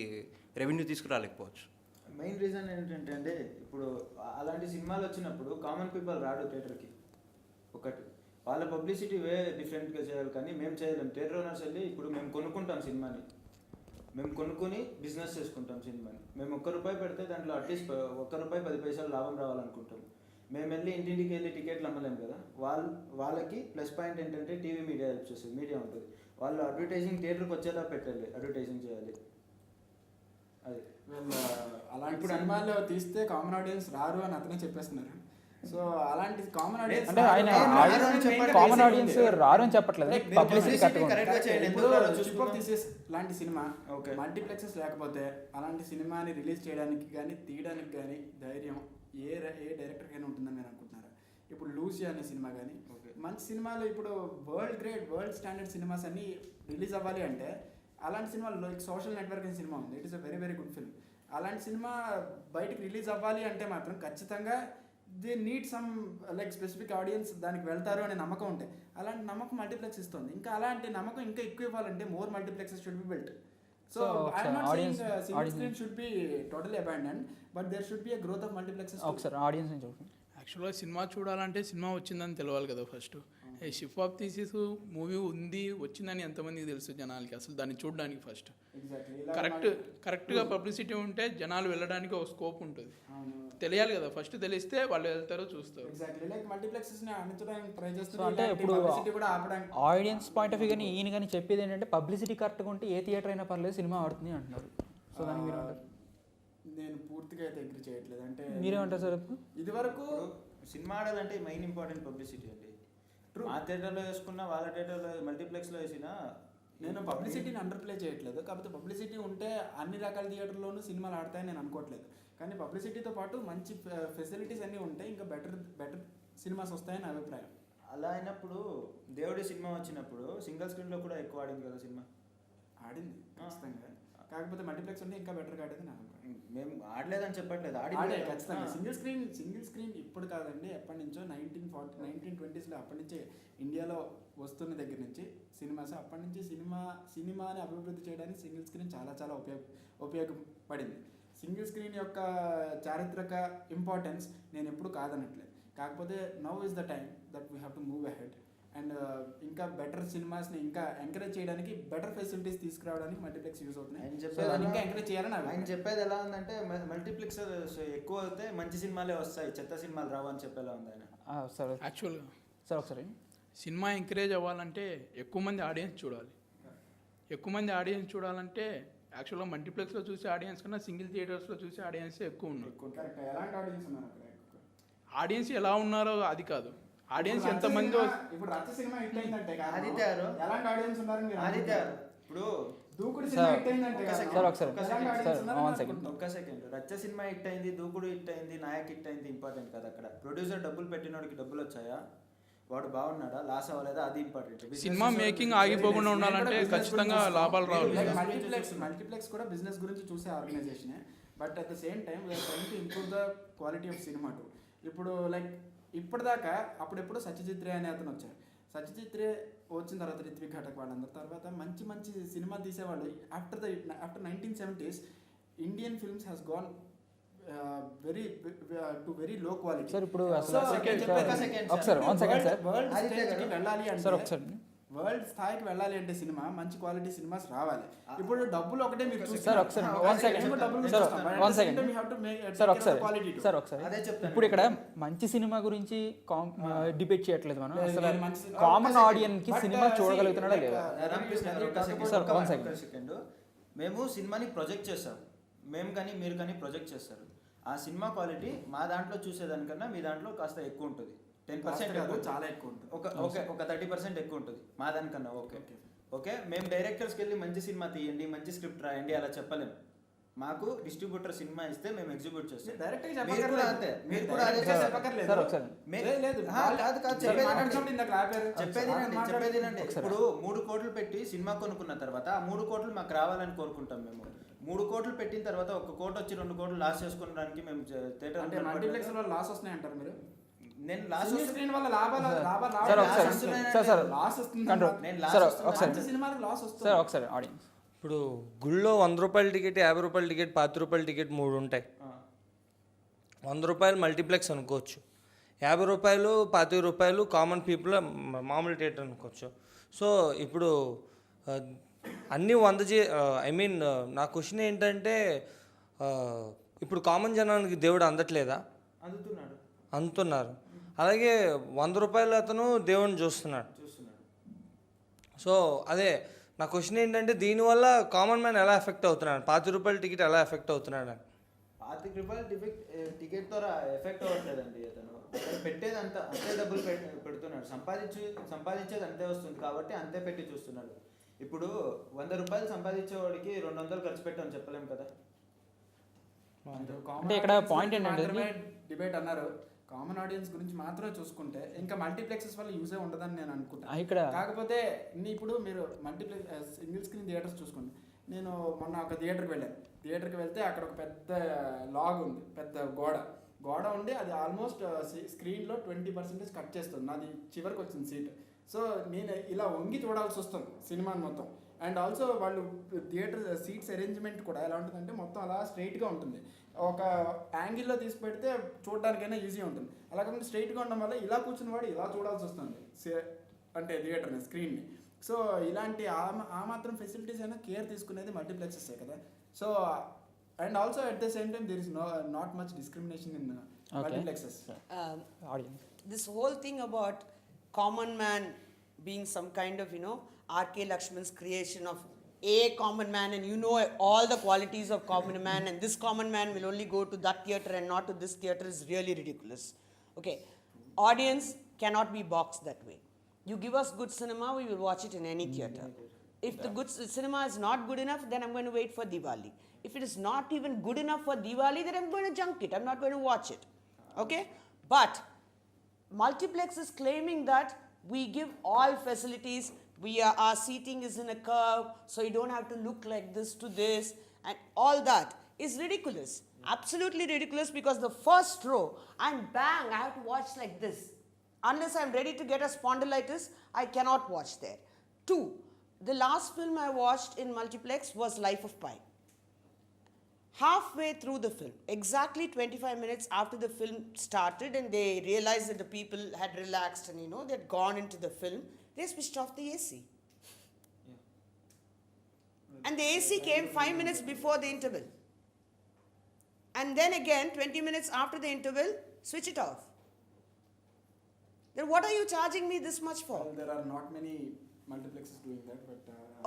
రెవెన్యూ తీసుకురాలేకపోవచ్చు. మెయిన్ రీజన్ ఏంటంటే ఇప్పుడు అలాంటి సినిమాలు వచ్చినప్పుడు కామన్ పీపుల్ రాడు థియేటర్కి. ఒకటి వాళ్ళ పబ్లిసిటీ డిఫరెంట్గా చేయాలి, కానీ మేము చేయలేము. థియేటర్ ఓనర్స్ వెళ్ళి ఇప్పుడు మేము కొనుక్కుంటాం సినిమాని, మేము కొనుక్కొని బిజినెస్ చేసుకుంటాం సినిమాని. మేము ₹1 పెడితే దాంట్లో అట్లీస్ట్ ₹1 10 లాభం రావాలనుకుంటాం. మేము వెళ్ళి ఇంటింటికి వెళ్ళి టికెట్లు అమ్మలేము కదా. వాళ్ళకి ప్లస్ పాయింట్ ఏంటంటే టీవీ మీడియా హెల్ప్ చేస్తుంది, మీడియా ఉంటుంది. వాళ్ళు అడ్వర్టైజింగ్ థియేటర్కి వచ్చేలా పెట్టాలి, అడ్వర్టైజింగ్ చేయాలి. అది అలాంటి సినిమాల్లో తీస్తే కామన్ ఆడియన్స్ రారు అని అతనే చెప్పేస్తున్నారు. సో అలాంటి కామన్ ఆడియన్స్ అంటే ఆయన కామన్ ఆడియన్స్ రారు అని చెప్పట్లేదు, పబ్లిసిటీ కరెక్ట్గా కరెక్ట్గా చేయండి. ఇప్పుడు ఎందుకు చిప్ ఆఫ్ థీసిస్ లాంటి సినిమా Okay. మల్టీప్లెక్సెస్ లేకపోతే అలాంటి సినిమాని రిలీజ్ చేయడానికి కానీ తీయడానికి కానీ ధైర్యం ఏ డైరెక్టర్కైనా ఉంటుందని నేను అనుకుంటున్నారా? ఇప్పుడు లూసి అనే సినిమా కానీ Okay. మంచి సినిమాలు ఇప్పుడు వరల్డ్ స్టాండర్డ్ సినిమాస్ అన్ని రిలీజ్ అవ్వాలి అంటే అలాంటి సినిమాలు లైక్ సోషల్ నెట్వర్క్ అనే సినిమా ఉంది. It is a very very good film. అలాంటి సినిమా బయటికి రిలీజ్ అవ్వాలి అంటే మాత్రం ఖచ్చితంగా they need some like specific audience దానికి వెళ్తారు అనే నమ్మకం ఉంటే అలాంటి నమ్మకం మల్టీప్లెక్స్ ఇస్తుంది. ఇంకా అలాంటి నమ్మకం ఇంకా ఎక్కువ ఇవ్వాలంటే more multiplexes should be built. So I'm not saying single screen should be totally abandon, but there should be a growth of multiplexes. ఒకసారి ఆడియన్స్ నుంచి చూడండి. యాక్చువల్గా సినిమా చూడాలంటే సినిమా వచ్చిందని తెలవాలి కదా ఫస్ట్. ఈ షిప్ ఆఫ్ థీసిస్ మూవీ ఉంది వచ్చిందని ఎంతమందికి తెలుసు జనాలకి అసలు దాన్ని చూడడానికి ఫస్ట్ కరెక్ట్గా పబ్లిసిటీ ఉంటే జనాలు వెళ్ళడానికి ఒక స్కోప్ ఉంటుంది. తెలియాలి కదా, ఫస్ట్ తెలిస్తే వాళ్ళు వెళ్తారో చూస్తారు. ఎగ్జాక్ట్లీ లైక్ మల్టీప్లెక్సెస్ ని అణించడానికి ట్రై సో చేస్తున్నారు. అంటే ఇప్పుడు పబ్లిసిటీ కూడా ఆపడానికి ఆడియన్స్ పాయింట్ ఆఫ్ వ్యూ కానీ ఈయన కానీ చెప్పేది ఏంటంటే పబ్లిసిటీ కరెక్ట్గా ఉంటే ఏ థియేటర్ అయినా పర్లేదు సినిమా ఆడుతుంది అంటున్నారు. సో దానికి మీరు అంటారు? నేను పూర్తిగా అయితే అగ్రి చేయట్లేదు. అంటే మీరేమంటారు సార్? ఇప్పుడు ఇది వరకు సినిమా ఆడాలంటే మెయిన్ ఇంపార్టెంట్ పబ్లిసిటీ అండి. మా థియేటర్లో వేసుకున్నా వాళ్ళ థియేటర్లో మల్టీప్లెక్స్లో వేసినా నేను పబ్లిసిటీని అండర్ ప్లే చేయట్లేదు. కాకపోతే పబ్లిసిటీ ఉంటే అన్ని రకాల థియేటర్లోనూ సినిమాలు ఆడతాయని నేను అనుకోవట్లేదు. కానీ పబ్లిసిటీతో పాటు మంచి ఫెసిలిటీస్ అన్నీ ఉంటాయి, ఇంకా బెటర్ సినిమాస్ వస్తాయని నా అభిప్రాయం. అలా అయినప్పుడు దేవుడి సినిమా వచ్చినప్పుడు సింగిల్ స్క్రీన్లో కూడా ఎక్కువ ఆడింది కదా సినిమా. ఆడింది ఖచ్చితంగా, కాకపోతే మల్టీప్లెక్స్ ఉంటే ఇంకా బెటర్గా ఆడేది నా అభిప్రాయం. మేము ఆడలేదని చెప్పట్లేదు, ఆడే ఖచ్చితంగా. సింగిల్ స్క్రీన్ ఇప్పుడు కాదండి, ఎప్పటి నుంచో 1920s అప్పటి నుంచే ఇండియాలో వస్తున్న దగ్గర నుంచి సినిమాస్ అప్పటి నుంచి సినిమాని అభివృద్ధి చేయడానికి సింగిల్ స్క్రీన్ చాలా చాలా ఉపయోగపడింది. సింగిల్ స్క్రీన్ యొక్క చారిత్రక ఇంపార్టెన్స్ నేను ఎప్పుడు కాదనట్లేదు. కాకపోతే now is the time that we have to move ahead and ఇంకా బెటర్ సినిమాస్ని ఇంకా ఎంకరేజ్ చేయడానికి బెటర్ ఫెసిలిటీస్ తీసుకురావడానికి మల్టీప్లెక్స్ యూజ్ అవుతున్నాయి. ఇంకా ఎంకరేజ్ చేయాలని ఆయన చెప్పేది ఎలా ఉందంటే మల్టీప్లెక్స్ ఎక్కువ అయితే మంచి సినిమాలే వస్తాయి, చెత్త సినిమాలు రావు అని చెప్పేలా ఉంది ఆయన. సార్ యాక్చువల్గా సార్ ఒకసారి సినిమా ఎంకరేజ్ అవ్వాలంటే ఎక్కువ మంది ఆడియన్స్ చూడాలి. ఎక్కువ మంది ఆడియన్స్ చూడాలంటే యాక్చువల్గా మల్టీప్లెక్స్లో చూసే ఆడియన్స్ కన్నా సింగిల్ థియేటర్స్లో చూసే ఆడియన్స్ ఎక్కువ ఉన్నారు. కరెక్ట్. ఎలాంటి ఆడియన్స్ ఉన్నారు అక్కడ? ఆడియన్స్ ఎలా ఉన్నారో అది కాదు, ఆడియన్స్ ఎంతమంది. ఇప్పుడు రచ్చ సినిమా హిట్ అయిందంటే ఆదిత్య గారు ఎలాంటి ఆడియన్స్ ఉన్నారు మీరు? ఆదిత్య గారు ఇప్పుడు దూకుడు సినిమా హిట్ అయిందంటే సార్ ఒకసారి ఒక్క సెకండ్ రచ్చ సినిమా హిట్ అయింది, దూకుడు హిట్ అయింది, నాయక్ హిట్ అయింది ఇంపార్టెంట్ కదా. అక్కడ ప్రొడ్యూసర్ డబ్బులు పెట్టినోడికి డబ్బులు వచ్చాయా, వాడు బాగున్నాడా, లాస్ అవ్వలేదా, అది ఇంపార్టెంట్. సినిమా మేకింగ్ ఆగిపోకుండా ఉండాలంటే ఖచ్చితంగా లాభాలు రావాలి. మల్టీప్లెక్స్ కూడా బిజినెస్ గురించి చూసే ఆర్గనైజేషనే, but at the same time we are trying to improve the quality of cinema too. ఇప్పుడు లైక్ ఇప్పటిదాకా అప్పుడెప్పుడు సత్యజిత్ రే అనే అతను వచ్చారు. సత్యజిత్ రే వచ్చిన తర్వాత రిత్విక్ ఘటక్ వాళ్ళందరి తర్వాత మంచి మంచి సినిమా తీసేవాళ్ళు. After 1970s Indian films has gone very low quality. Sir ఇప్పుడు వరల్డ్ స్థాయికి వెళ్ళాలి అంటే సినిమా మంచి క్వాలిటీ సినిమాస్ రావాలి. ఇప్పుడు డబ్బులు ఒకటే మీరు ఇప్పుడు ఇక్కడ మంచి సినిమా గురించి డిబేట్ చేయట్లేదు మనం. అసలు కామన్ ఆడియన్స్ కి సినిమా చూడగలుగుతున్నాడా లేదా? సెకండ్ మేము సినిమాని ప్రొజెక్ట్ చేస్తాం, మేము కానీ మీరు కానీ ప్రొజెక్ట్ చేస్తారు. ఆ సినిమా క్వాలిటీ మా దాంట్లో చూసేదానికన్నా మీ దాంట్లో కాస్త ఎక్కువ ఉంటుంది. 10% చాలా ఎక్కువ ఉంటుంది. ఒక 30% ఎక్కువ ఉంటుంది మా దానికన్నా. ఓకే మేము డైరెక్టర్స్కి వెళ్ళి మంచి సినిమా తీయండి, మంచి స్క్రిప్ట్ రాయండి అలా చెప్పలేము. మాకు డిస్ట్రిబ్యూటర్ సినిమా ఇస్తే మేము ఎగ్జిక్యూట్ చేస్తాం. మీరు కూడా అంతే, మీరు కూడా అదే చెప్పేది. ఇప్పుడు 3 కోట్లు పెట్టి సినిమా కొనుక్కున్న తర్వాత ఆ 3 కోట్లు మాకు రావాలని కోరుకుంటాం. మేము 3 కోట్లు పెట్టిన తర్వాత 1 కోటి వచ్చి 2 కోట్లు లాస్ చేసుకోవడానికి మేము థియేటర్ లాస్ వస్తున్నాయి అంటారు మీరు? నేను లాస్ స్క్రీన్ వల్ల లాభాలు ఒకసారి ఆడియన్స్ ఇప్పుడు గుళ్ళో 100 రూపాయల టికెట్, 50 రూపాయల టికెట్, 10 రూపాయల టికెట్ 3 ఉంటాయి. 100 రూపాయలు మల్టీప్లెక్స్ అనుకోవచ్చు, 50 రూపాయలు 25 రూపాయలు కామన్ పీపుల్ మామూలు థియేటర్ అనుకోవచ్చు. సో ఇప్పుడు అన్నీ 100 నా క్వశ్చన్ ఏంటంటే ఇప్పుడు కామన్ జనానికి దేవుడు అందట్లేదా? అందుతున్నారు. అలాగే 100 రూపాయలు అతను దేవుడిని చూస్తున్నాడు. సో అదే నా క్వశ్చన్ ఏంటంటే దీనివల్ల కామన్ మ్యాన్ ఎలా ఎఫెక్ట్ అవుతున్నాడు, 50 రూపాయల టికెట్ ఎలా ఎఫెక్ట్ అవుతున్నాడు అని. 25 రూపాయల టికెట్ ద్వారా ఎఫెక్ట్ అవ్వట్లేదండి. అతను పెట్టేది అంతే డబ్బులు పెడుతున్నాడు, సంపాదించేది అంతే వస్తుంది కాబట్టి అంతే పెట్టి చూస్తున్నాడు. ఇప్పుడు 100 రూపాయలు సంపాదించేవాడికి 200 ఖర్చు పెట్టామని చెప్పలేం కదా. అంటే ఇక్కడ point ఏంటంటే డిబేట్ అన్నారు, కామన్ ఆడియన్స్ గురించి మాత్రమే చూసుకుంటే ఇంకా మల్టీప్లెక్సెస్ వల్ల యూజే ఉండదని నేను అనుకుంటాను. ఇక్కడ కాకపోతే ఇప్పుడు మీరు మల్టీప్లెక్స్ సింగిల్ స్క్రీన్ థియేటర్స్ చూసుకోండి. నేను మొన్న ఒక థియేటర్కి వెళ్ళాను. థియేటర్కి వెళ్తే అక్కడ ఒక పెద్ద లాగ్ ఉంది, పెద్ద గోడ ఉండి అది ఆల్మోస్ట్ స్క్రీన్లో 20% కట్ చేస్తుంది. నాది చివరికి వచ్చింది సీట్. సో నేను ఇలా వంగి చూడాల్సి వస్తుంది సినిమాని మొత్తం. అండ్ ఆల్సో వాళ్ళు థియేటర్ సీట్స్ అరేంజ్మెంట్ కూడా ఎలా ఉంటుందంటే మొత్తం అలా స్ట్రైట్గా ఉంటుంది. ఒక యాంగిల్లో తీసి పెడితే చూడడానికైనా ఈజీ ఉంటుంది. అలా కాకుండా స్ట్రైట్గా ఉండడం వల్ల ఇలా కూర్చున్న వాడు ఇలా చూడాల్సి వస్తుంది అంటే థియేటర్ని, స్క్రీన్ని. సో ఇలాంటి ఆ మాత్రం ఫెసిలిటీస్ అయినా కేర్ తీసుకునేది మల్టీప్లెక్సెస్ కదా. So and also at the same time there is not much discrimination in multiplexes. Audience This whole thing about common man being some kind of, R.K. Lakshman's creation of a common man, and all the qualities of common man, and this common man will only go to that theatre and not to this theatre is really ridiculous. Okay, audience cannot be boxed that way. You give us good cinema, we will watch it in any theatre. If the good cinema is not good enough, then I'm going to wait for Diwali. If it is not even good enough for Diwali, then I'm going to junk it. I'm not going to watch it. Okay? But multiplex is claiming that we give all facilities. Our seating is in a curve, so you don't have to look like this to this, and all that is ridiculous. Absolutely ridiculous, because the first row, and bang, I have to watch like this. Unless I'm ready to get a spondylitis, I cannot watch there. 2, the last film I watched in multiplex was Life of Pi. Halfway through the film, exactly 25 minutes after the film started and they realized that the people had relaxed and they had gone into the film, they switched off the AC. And the AC came 5 minutes before the interval. And then again, 20 minutes after the interval, switch it off. Then what are you charging me this much for? Well, there are not many multiplexes doing that, but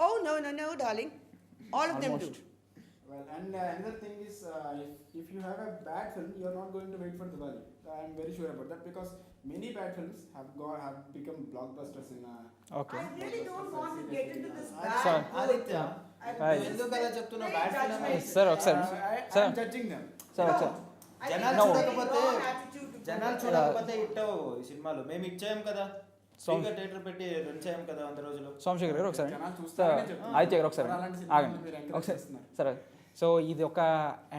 Oh, no, darling. All of them do. well, and another thing is, if you have a bad film, you are not going to wait for Diwali. I am very sure about that, because many bad films have become blockbusters in. Okay. I really don't want to get into this Sir. bad. Aditya, Hi. ఎందుకు కదా చెప్తున్నా బ్యాడ్ ఫిల్మ్ సార్ ఒకసారి I am judging them. Sir ఒకసారి జనాలు No. చూడకపోతే attitude to జనాలు చూడకపోతే హిట్ అవ్వవు ఈ సినిమాలు. మేము ఇచ్చాం కదా, ఫ్రీగా థియేటర్ పెట్టి రన్ చేయం కదా 100 రోజులు. సోమశేఖర్ గారు ఒకసారి జనాలు చూస్తారనే సార్, చెప్తున్నారు. ఆదిత్య గారు ఒకసారి మరి అలాంటి సినిమాలు ఆగండి మీరు encourage ఒకసారి చేస్తున్నారు. సరే. సో ఇది ఒక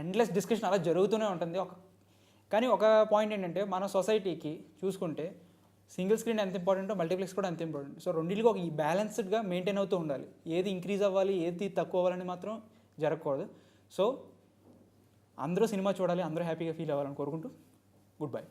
ఎండ్లెస్ డిస్కషన్ అలా జరుగుతూనే ఉంటుంది. కానీ ఒక పాయింట్ ఏంటంటే మన సొసైటీకి చూసుకుంటే సింగిల్ స్క్రీన్ ఎంత ఇంపార్టెంటో మల్టీప్లెక్స్ కూడా అంత ఇంపార్టెంట్. సో రెండింటికి ఒక ఈ బ్యాలెన్స్డ్గా మెయింటైన్ అవుతూ ఉండాలి. ఏది ఇంక్రీజ్ అవ్వాలి, ఏది తక్కువ అవ్వాలని మాత్రం జరగకూడదు. సో అందరూ సినిమా చూడాలి, అందరూ హ్యాపీగా ఫీల్ అవ్వాలని కోరుకుంటూ గుడ్ బై.